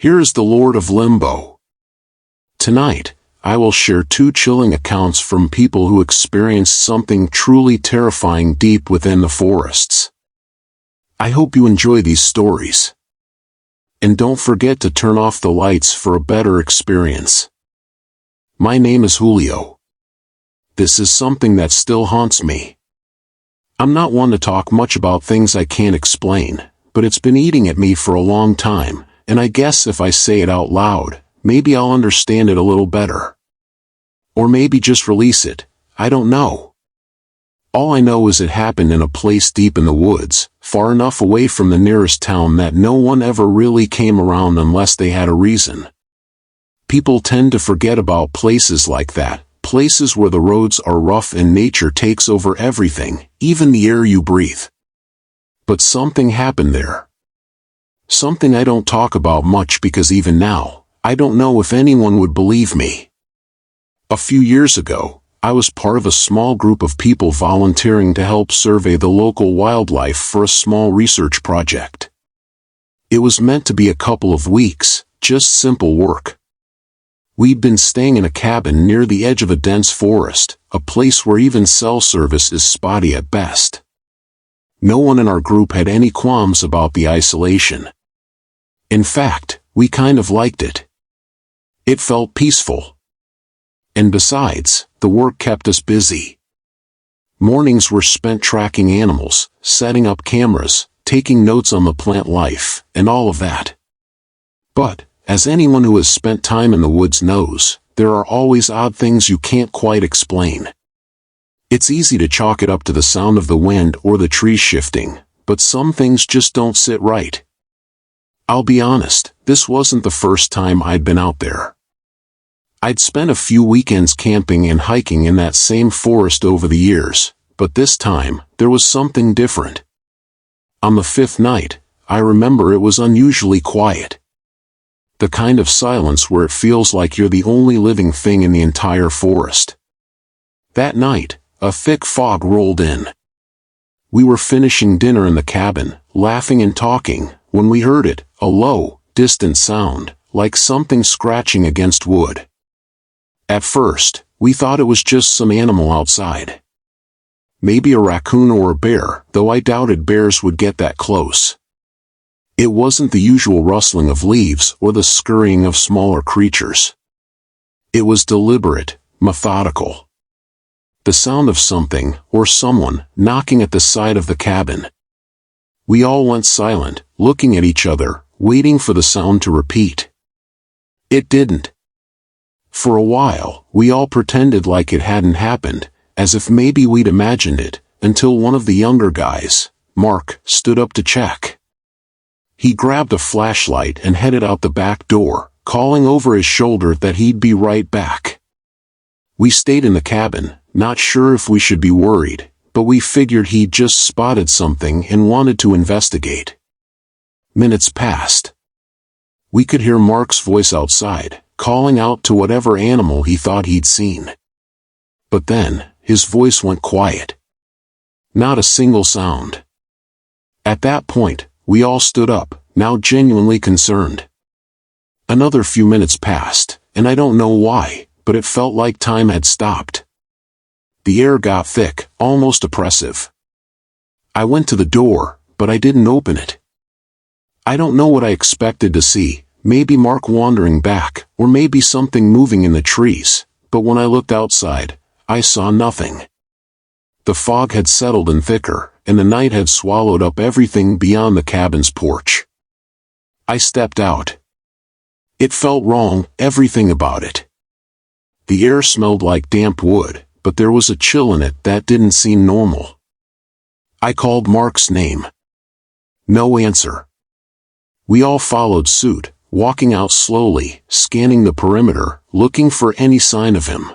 Here is the Lord of Limbo. Tonight, I will share two chilling accounts from people who experienced something truly terrifying deep within the forests. I hope you enjoy these stories. And don't forget to turn off the lights for a better experience. My name is Julio. This is something that still haunts me. I'm not one to talk much about things I can't explain, but it's been eating at me for a long time, and I guess if I say it out loud, maybe I'll understand it a little better. Or maybe just release it, I don't know. All I know is it happened in a place deep in the woods, far enough away from the nearest town that no one ever really came around unless they had a reason. People tend to forget about places like that, places where the roads are rough and nature takes over everything, even the air you breathe. But something happened there. Something I don't talk about much because even now, I don't know if anyone would believe me. A few years ago, I was part of a small group of people volunteering to help survey the local wildlife for a small research project. It was meant to be a couple of weeks, just simple work. We'd been staying in a cabin near the edge of a dense forest, a place where even cell service is spotty at best. No one in our group had any qualms about the isolation. In fact, we kind of liked it. It felt peaceful. And besides, the work kept us busy. Mornings were spent tracking animals, setting up cameras, taking notes on the plant life, and all of that. But, as anyone who has spent time in the woods knows, there are always odd things you can't quite explain. It's easy to chalk it up to the sound of the wind or the trees shifting, but some things just don't sit right. I'll be honest, this wasn't the first time I'd been out there. I'd spent a few weekends camping and hiking in that same forest over the years, but this time, there was something different. On the fifth night, I remember it was unusually quiet. The kind of silence where it feels like you're the only living thing in the entire forest. That night, a thick fog rolled in. We were finishing dinner in the cabin, laughing and talking, when we heard it, a low, distant sound, like something scratching against wood. At first, we thought it was just some animal outside. Maybe a raccoon or a bear, though I doubted bears would get that close. It wasn't the usual rustling of leaves or the scurrying of smaller creatures. It was deliberate, methodical. The sound of something, or someone, knocking at the side of the cabin. We all went silent, looking at each other, waiting for the sound to repeat. It didn't. For a while, we all pretended like it hadn't happened, as if maybe we'd imagined it, until one of the younger guys, Mark, stood up to check. He grabbed a flashlight and headed out the back door, calling over his shoulder that he'd be right back. We stayed in the cabin, not sure if we should be worried, but we figured he'd just spotted something and wanted to investigate. Minutes passed. We could hear Mark's voice outside, calling out to whatever animal he thought he'd seen. But then, his voice went quiet. Not a single sound. At that point, we all stood up, now genuinely concerned. Another few minutes passed, and I don't know why, but it felt like time had stopped. The air got thick, almost oppressive. I went to the door, but I didn't open it. I don't know what I expected to see, maybe Mark wandering back, or maybe something moving in the trees, but when I looked outside, I saw nothing. The fog had settled in thicker, and the night had swallowed up everything beyond the cabin's porch. I stepped out. It felt wrong, everything about it. The air smelled like damp wood, but there was a chill in it that didn't seem normal. I called Mark's name. No answer. We all followed suit, walking out slowly, scanning the perimeter, looking for any sign of him.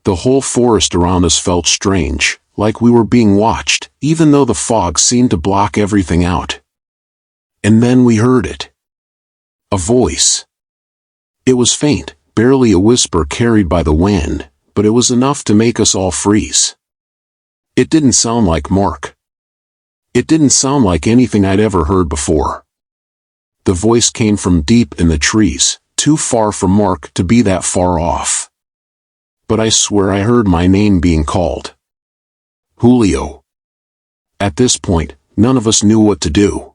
The whole forest around us felt strange, like we were being watched, even though the fog seemed to block everything out. And then we heard it. A voice. It was faint, barely a whisper carried by the wind, but it was enough to make us all freeze. It didn't sound like Mark. It didn't sound like anything I'd ever heard before. The voice came from deep in the trees, too far from Mark to be that far off. But I swear I heard my name being called. Julio. At this point, none of us knew what to do.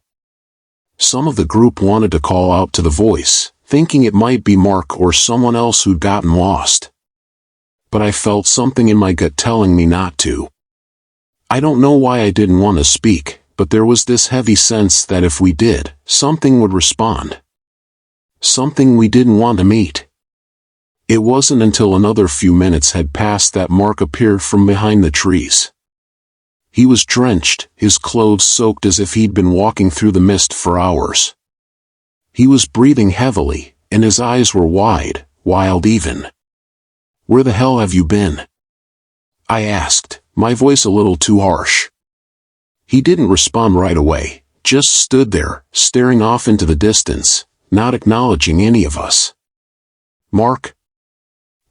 Some of the group wanted to call out to the voice, thinking it might be Mark or someone else who'd gotten lost. But I felt something in my gut telling me not to. I don't know why I didn't want to speak, but there was this heavy sense that if we did, something would respond. Something we didn't want to meet. It wasn't until another few minutes had passed that Mark appeared from behind the trees. He was drenched, his clothes soaked as if he'd been walking through the mist for hours. He was breathing heavily, and his eyes were wide, wild even. "Where the hell have you been?" I asked, my voice a little too harsh. He didn't respond right away, just stood there, staring off into the distance, not acknowledging any of us. "Mark?"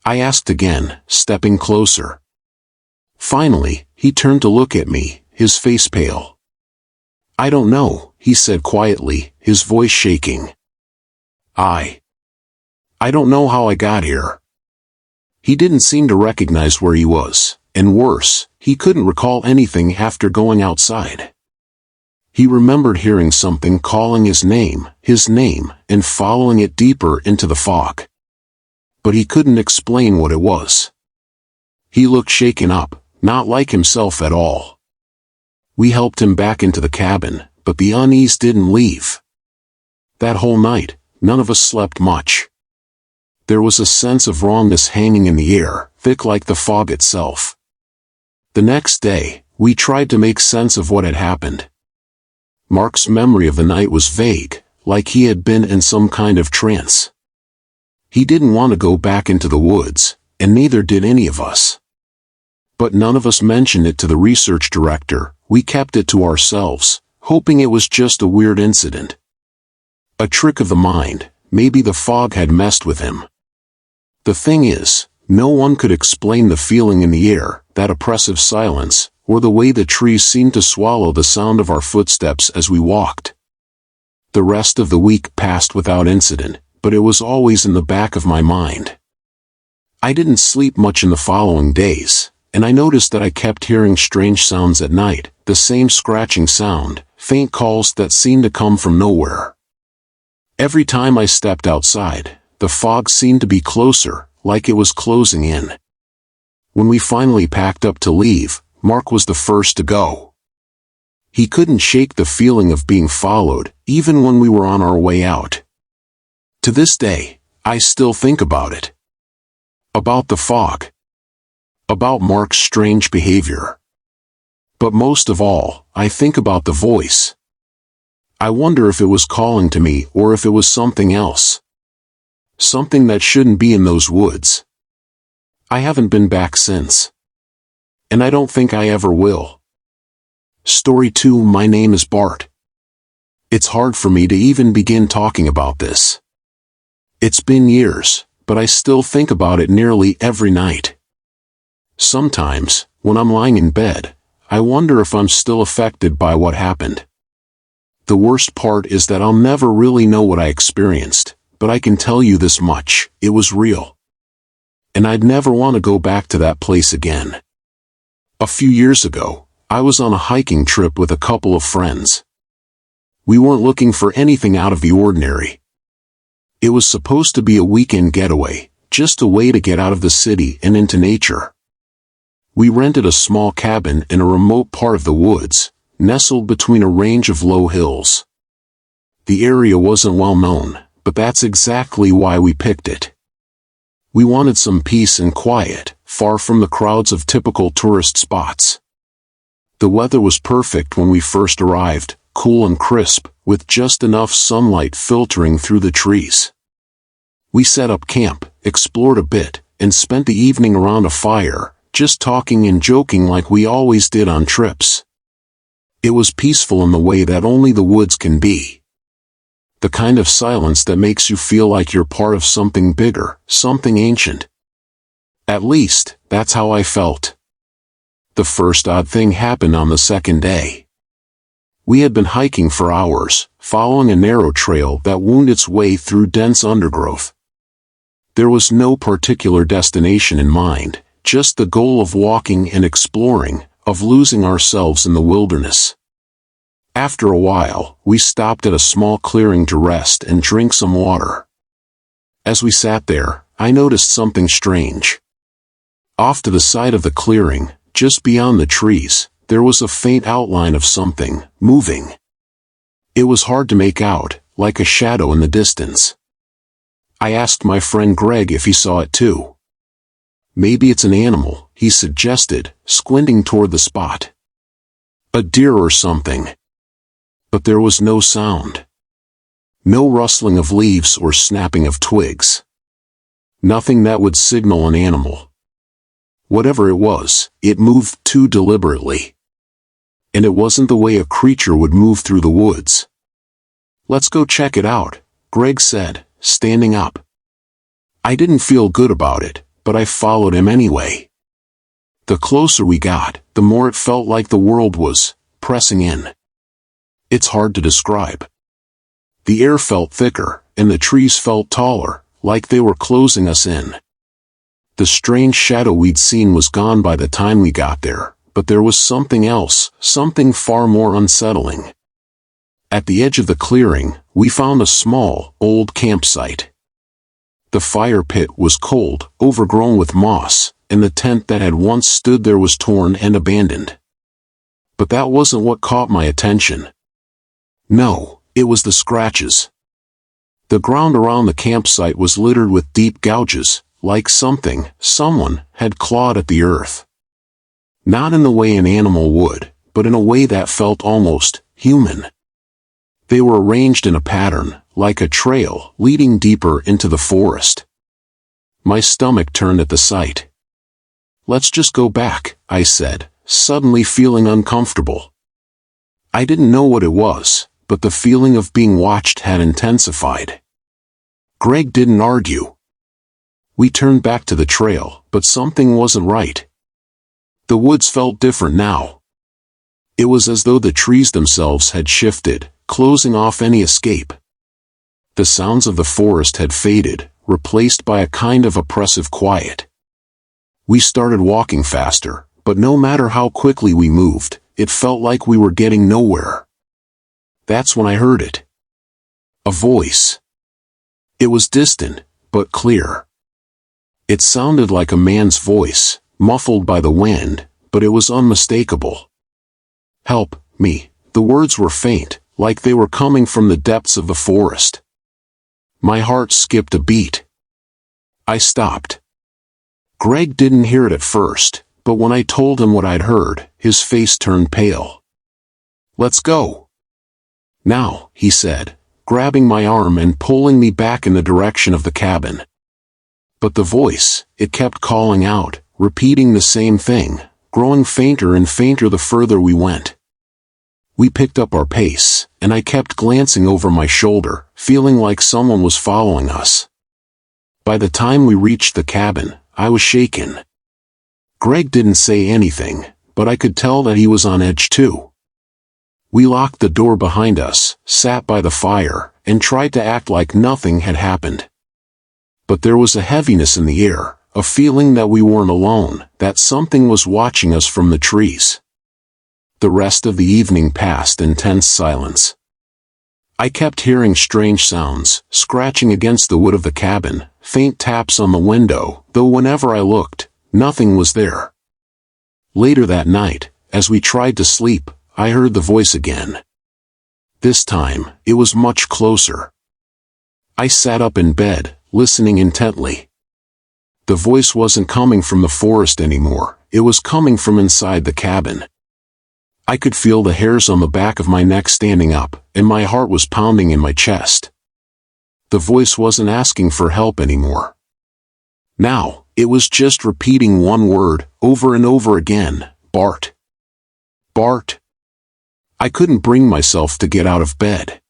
I asked again, stepping closer. Finally, he turned to look at me, his face pale. "I don't know," he said quietly, his voice shaking. I don't know how I got here." He didn't seem to recognize where he was, and worse, he couldn't recall anything after going outside. He remembered hearing something calling his name, and following it deeper into the fog. But he couldn't explain what it was. He looked shaken up, not like himself at all. We helped him back into the cabin, but the unease didn't leave. That whole night, none of us slept much. There was a sense of wrongness hanging in the air, thick like the fog itself. The next day, we tried to make sense of what had happened. Mark's memory of the night was vague, like he had been in some kind of trance. He didn't want to go back into the woods, and neither did any of us. But none of us mentioned it to the research director. We kept it to ourselves, hoping it was just a weird incident. A trick of the mind, maybe the fog had messed with him. The thing is, no one could explain the feeling in the air, that oppressive silence, or the way the trees seemed to swallow the sound of our footsteps as we walked. The rest of the week passed without incident, but it was always in the back of my mind. I didn't sleep much in the following days, and I noticed that I kept hearing strange sounds at night, the same scratching sound, faint calls that seemed to come from nowhere. Every time I stepped outside, the fog seemed to be closer, like it was closing in. When we finally packed up to leave, Mark was the first to go. He couldn't shake the feeling of being followed, even when we were on our way out. To this day, I still think about it. About the fog. About Mark's strange behavior. But most of all, I think about the voice. I wonder if it was calling to me or if it was something else. Something that shouldn't be in those woods. I haven't been back since. And I don't think I ever will. Story 2. My name is Bart. It's hard for me to even begin talking about this. It's been years, but I still think about it nearly every night. Sometimes, when I'm lying in bed, I wonder if I'm still affected by what happened. The worst part is that I'll never really know what I experienced, but I can tell you this much: it was real. And I'd never want to go back to that place again. A few years ago, I was on a hiking trip with a couple of friends. We weren't looking for anything out of the ordinary. It was supposed to be a weekend getaway, just a way to get out of the city and into nature. We rented a small cabin in a remote part of the woods, nestled between a range of low hills. The area wasn't well known, but that's exactly why we picked it. We wanted some peace and quiet, far from the crowds of typical tourist spots. The weather was perfect when we first arrived, cool and crisp, with just enough sunlight filtering through the trees. We set up camp, explored a bit, and spent the evening around a fire, just talking and joking like we always did on trips. It was peaceful in the way that only the woods can be. The kind of silence that makes you feel like you're part of something bigger, something ancient. At least, that's how I felt. The first odd thing happened on the second day. We had been hiking for hours, following a narrow trail that wound its way through dense undergrowth. There was no particular destination in mind, just the goal of walking and exploring, of losing ourselves in the wilderness. After a while, we stopped at a small clearing to rest and drink some water. As we sat there, I noticed something strange. Off to the side of the clearing, just beyond the trees, there was a faint outline of something, moving. It was hard to make out, like a shadow in the distance. I asked my friend Greg if he saw it too. "Maybe it's an animal," he suggested, squinting toward the spot. "A deer or something." But there was no sound. No rustling of leaves or snapping of twigs. Nothing that would signal an animal. Whatever it was, it moved too deliberately. And it wasn't the way a creature would move through the woods. "Let's go check it out," Greg said, standing up. I didn't feel good about it, but I followed him anyway. The closer we got, the more it felt like the world was pressing in. It's hard to describe. The air felt thicker, and the trees felt taller, like they were closing us in. The strange shadow we'd seen was gone by the time we got there, but there was something else, something far more unsettling. At the edge of the clearing, we found a small, old campsite. The fire pit was cold, overgrown with moss, and the tent that had once stood there was torn and abandoned. But that wasn't what caught my attention. No, it was the scratches. The ground around the campsite was littered with deep gouges, like someone had clawed at the earth. Not in the way an animal would, but in a way that felt almost human. They were arranged in a pattern, like a trail leading deeper into the forest. My stomach turned at the sight. "Let's just go back," I said, suddenly feeling uncomfortable. I didn't know what it was, but the feeling of being watched had intensified. Greg didn't argue. We turned back to the trail, but something wasn't right. The woods felt different now. It was as though the trees themselves had shifted, closing off any escape. The sounds of the forest had faded, replaced by a kind of oppressive quiet. We started walking faster, but no matter how quickly we moved, it felt like we were getting nowhere. That's when I heard it. A voice. It was distant, but clear. It sounded like a man's voice, muffled by the wind, but it was unmistakable. "Help me." The words were faint, like they were coming from the depths of the forest. My heart skipped a beat. I stopped. Greg didn't hear it at first, but when I told him what I'd heard, his face turned pale. "Let's go. Now," he said, grabbing my arm and pulling me back in the direction of the cabin. But the voice, it kept calling out, repeating the same thing, growing fainter and fainter the further we went. We picked up our pace, and I kept glancing over my shoulder, feeling like someone was following us. By the time we reached the cabin, I was shaken. Greg didn't say anything, but I could tell that he was on edge too. We locked the door behind us, sat by the fire, and tried to act like nothing had happened. But there was a heaviness in the air, a feeling that we weren't alone, that something was watching us from the trees. The rest of the evening passed in tense silence. I kept hearing strange sounds, scratching against the wood of the cabin, faint taps on the window, though whenever I looked, nothing was there. Later that night, as we tried to sleep, I heard the voice again. This time, it was much closer. I sat up in bed, listening intently. The voice wasn't coming from the forest anymore, it was coming from inside the cabin. I could feel the hairs on the back of my neck standing up, and my heart was pounding in my chest. The voice wasn't asking for help anymore. Now, it was just repeating one word, over and over again, "Bart. Bart." I couldn't bring myself to get out of bed.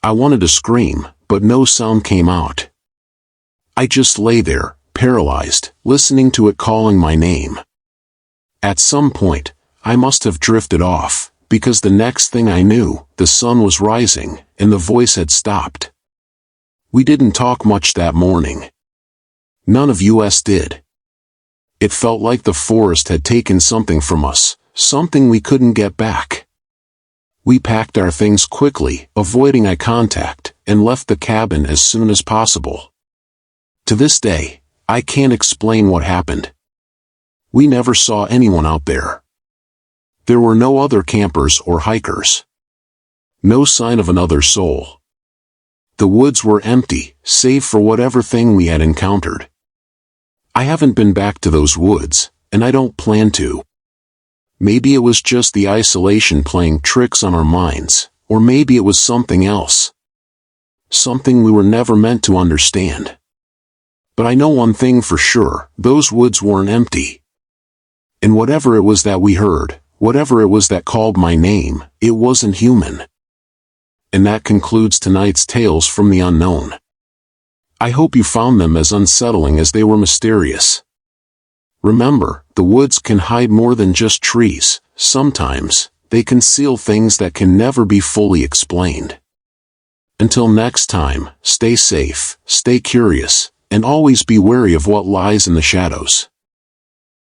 I wanted to scream, but no sound came out. I just lay there, paralyzed, listening to it calling my name. At some point, I must have drifted off, Because the next thing I knew, the sun was rising, and the voice had stopped. We didn't talk much that morning. None of us did. It felt like the forest had taken something from us, something we couldn't get back. We packed our things quickly, avoiding eye contact, and left the cabin as soon as possible. To this day, I can't explain what happened. We never saw anyone out there. There were no other campers or hikers. No sign of another soul. The woods were empty, save for whatever thing we had encountered. I haven't been back to those woods, and I don't plan to. Maybe it was just the isolation playing tricks on our minds, or maybe it was something else. Something we were never meant to understand. But I know one thing for sure, those woods weren't empty. And whatever it was that we heard, whatever it was that called my name, it wasn't human. And that concludes tonight's Tales from the Unknown. I hope you found them as unsettling as they were mysterious. Remember, the woods can hide more than just trees. Sometimes, they conceal things that can never be fully explained. Until next time, stay safe, stay curious, and always be wary of what lies in the shadows.